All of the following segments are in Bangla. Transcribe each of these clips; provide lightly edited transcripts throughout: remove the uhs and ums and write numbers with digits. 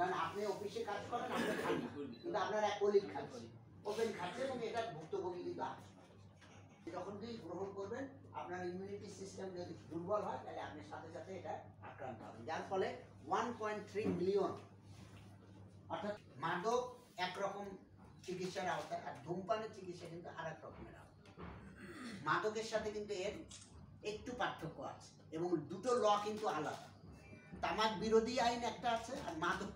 কারণ আপনি অফিসে কাজ করেন, আপনি খান না, কিন্তু আপনার এক কলিগ খাচ্ছে, ওপেন খাচ্ছে, এবং এটা ভুক্তভোগী কিন্তু আছে। যখন কি গ্রহণ করবেন, আপনার ইমিউনিটি সিস্টেম যদি দুর্বল হয়, তাহলে আপনি সাথে সাথে এটা আক্রান্ত হবেন, যার ফলে 1.3 মিলিয়ন, অর্থাৎ মাদক একরকম চিকিৎসার আওতায়, আর ধূমপানের চিকিৎসা কিন্তু আর এক রকমের আওতায়। মাদকের সাথে কিন্তু এর একটু পার্থক্য আছে, এবং দুটো ল কিন্তু আলাদা। তামাক বিরোধী আইন একটা আছে, আর মাদক,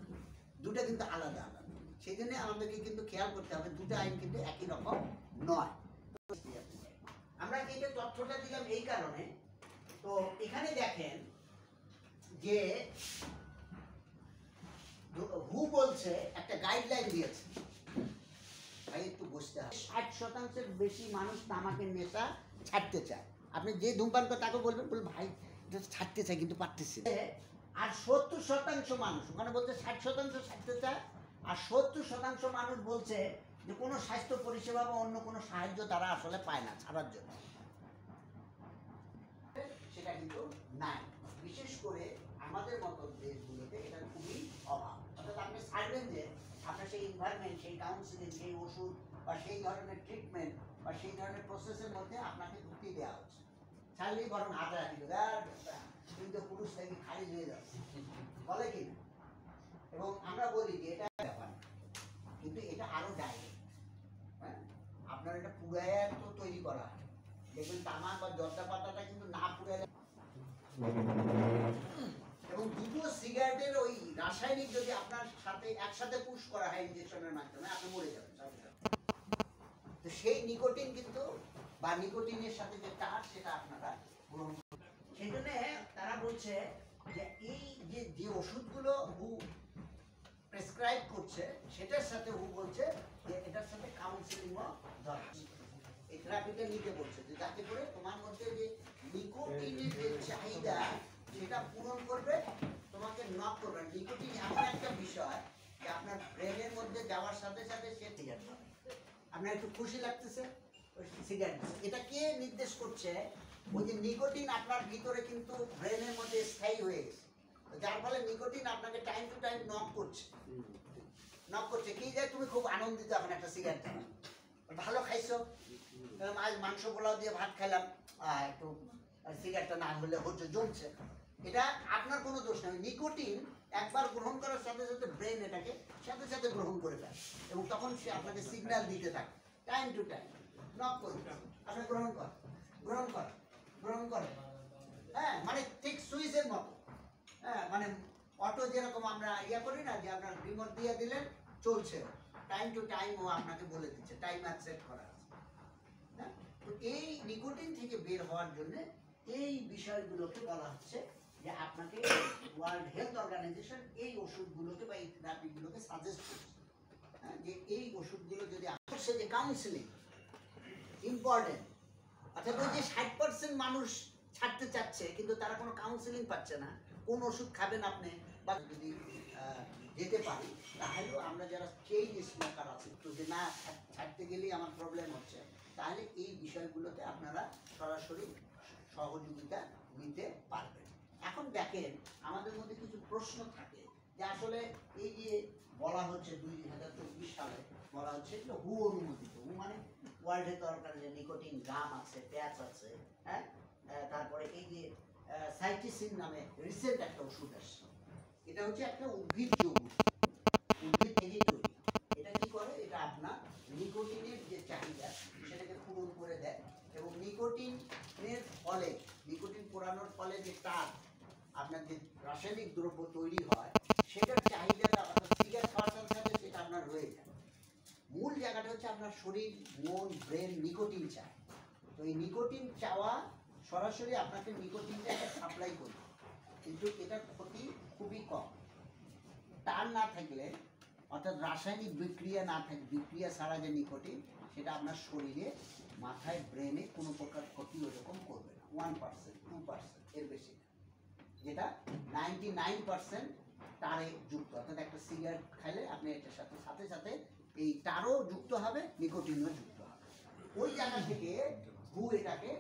দুটো কিন্তু আলাদা আলাদা। সেই জন্য আমাদেরকে কিন্তু খেয়াল করতে হবে, দুটো আইন কিন্তু একই রকম নয়। আমরা এইটা তথ্যটা দিলাম এই কারণে, তো এখানে দেখেন যে হু বলছে একটা গাইডলাইন দিয়েছে, ভাই একটু বসতে হবে। 60% বেশি মানুষ তামাকের নেশা ছাড়তে চায়। আপনি যে ধূমপান করে তাকে বলবেন, বলবেন ভাই এটা ছাড়তে চাই কিন্তু পারতেছি না। আর 70% মানুষ, ওখানে বলছে 60% ছাড়তে চায়, আর 70% মানুষ বলছে যে কোনো স্বাস্থ্য পরিষেবা বা অন্য কোনো সাহায্য তারা আসলে পায় না ছাড়ার জন্য। সেটা কিন্তু নাই, বিশেষ করে আমাদের মতো দেশগুলোতে এটা খুবই অভাব। অর্থাৎ আপনি ছাড়বেন যে আপনার সেই এনভায়রনমেন্ট, সেই কাউন্সিলিং, সেই ওষুধ বা সেই ধরনের ট্রিটমেন্ট বা সেই ধরনের প্রসেসের মধ্যে আপনাকে ঢুকিয়ে দেওয়া হচ্ছে। ছাড়লেই বরং হাতাহাতি করে, কিন্তু পুরুষ থেকে খারিজ হয়ে যাচ্ছে, বলে কি না? এবং আমরা বলি যে এটা ব্যাপার, কিন্তু এটা আরো ডাইরেক্ট। হ্যাঁ, আপনার এটা পুরায় তো তৈরি করা হয়, দেখবেন তামাক বা জর্দা পাতাটা কিন্তু না পুরালে, এবং দুটো সিগারেটের ওই রাসায়নিক যদি আপনার সাথে একসাথে পুশ করা হয় ইনজেকশনের মাধ্যমে, আপনি মরে যাবেন। তো সেই নিকোটিন কিন্তু, বা নিকোটিনের সাথে যে টার, সেটা আপনারা গ্রহণ করবেন। সেই জন্য তারা বলছে যে এই যে ওষুধগুলো হু প্রেসক্রাইব করছে, সেটার সাথে হু বলছে যে এটার সাথে কাউন্সিলিংও দরকার। এই থেরাপিটা নিতে বলছে, যে যাতে করে তোমার মধ্যে যে নিকোটিনের যে চাহিদা, সেটা পূরণ করবে, তোমাকে নক করবে। নিকোটিন এমন একটা বিষয় যে আপনার ব্রেনের মধ্যে যাওয়ার সাথে সাথে সে সিগারেট খাবে। আপনার একটু খুশি লাগতেছে, ওই সিগারেট। এটা কে নির্দেশ করছে? ওই যে নিকোটিন আপনার ভিতরে কিন্তু ব্রেনের মধ্যে স্থায়ী হয়ে গেছে, যার ফলে নিকোটিন আপনাকে টাইম টু টাইম নক করছে। কি যে তুমি খুব আনন্দিত এখন একটা সিগারেট খাবে, ভালো খাইছো, আজ মাংস পোলাও দিয়ে ভাত খেলাম, একটু সিগারেটটা না হলে হচ্ছে জমছে। এটা আপনার কোনো দোষ নেই। নিকোটিন একবার গ্রহণ করার সাথে সাথে ব্রেন এটাকে সাথে সাথে গ্রহণ করে ফেলে, এবং তখন সে আপনাকে সিগন্যাল দিতে থাকে টাইম টু টাইম, নক করে আপনি গ্রহণ করেন। হ্যাঁ, মানে ঠিক সুইচের মতো। হ্যাঁ, মানে অটো যেরকম আমরা করি না, যে আপনার রিমোট দিয়ে দিলেন চলছে, টাইম টু টাইম ও আপনাকে বলে দিচ্ছে, টাইমার সেট করা আছে। হ্যাঁ, তো এই নিকোটিন থেকে বের হওয়ার জন্য এই বিষয়গুলোকে বলা হচ্ছে যে আপনাকে ওয়ার্ল্ড হেলথ অর্গানাইজেশন এই ওষুধগুলোকে বা এই থেরাপিগুলোকে সাজেস্ট করছে। হ্যাঁ, যে এই ওষুধগুলো যদি আসছে, যে কাউন্সিলিং ইম্পর্টেন্ট। অর্থাৎ ওই যে 60% মানুষ ছাড়তে চাচ্ছে, কিন্তু তারা কোনো কাউন্সিলিং পাচ্ছে না, কোন ওষুধ খাবেন আপনি, বা যদি যেতে পারি, তাহলেও আমরা যারা চেইন স্মোকার আছে, তো যে না ছাড়তে গেলেই আমার প্রবলেম হচ্ছে, তাহলে এই বিষয়গুলোতে আপনারা সরাসরি সহযোগিতা নিতে পারবেন। এখন দেখেন, আমাদের মধ্যে কিছু প্রশ্ন থাকে যে আসলে এই যে বলা হচ্ছে 2024 সালে বলা হচ্ছে এগুলো হু অনুমোদিত। হু মানে ওয়ার্ল্ড হেলথ অর্গানাইজেশন, নিকোটিন গাম আছে, প্যাচ আছে, হ্যাঁ, তারপরে এই যে সাইটিসিন নামে রিসেন্ট একটা ওষুধ আসছে, এটা হচ্ছে একটা উদ্ভিদ থেকে তৈরি। এটা কি করে? এটা আপনার নিকোটিনের যে চাহিদা সেটাকে পূরণ করে দেয়, এবং নিকোটিনের ফলে, নিকোটিন পোড়ানোর ফলে যে তার আপনার যে রাসায়নিক দ্রব্য তৈরি হয়, সেটার চাহিদাটা অর্থাৎ সিগারেট খাওয়ার সাথে সেটা আপনার রয়ে যায়। মূল জায়গাটা হচ্ছে আপনার শরীর, মন, ব্রেন নিকোটিন চায়। তো এই নিকোটিন চাওয়া সরাসরি আপনাকে নিকোটিনটা সাপ্লাই করবে, কিন্তু এটার ক্ষতি খুবই কম। তার না থাকলে, অর্থাৎ রাসায়নিক বিক্রিয়া না থাকে, বিক্রিয়া ছাড়া যে নিকোটিন, সেটা আপনার শরীরে, মাথায়, ব্রেনে কোনো প্রকার ক্ষতি ওরকম করবে না। 1%, 2%, এর বেশি না। যেটা 99% তারে যুক্ত। অর্থাৎ একটা সিগারেট খাইলে আপনি এটার সাথে সাথে সাথে এই তারও যুক্ত হবে, নিকোটিনও যুক্ত হবে। ওই জায়গা থেকে হু এটাকে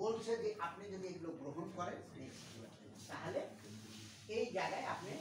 বলছে যে আপনি যদি এগুলো গ্রহণ করেন, তাহলে এই জায়গায় আপনি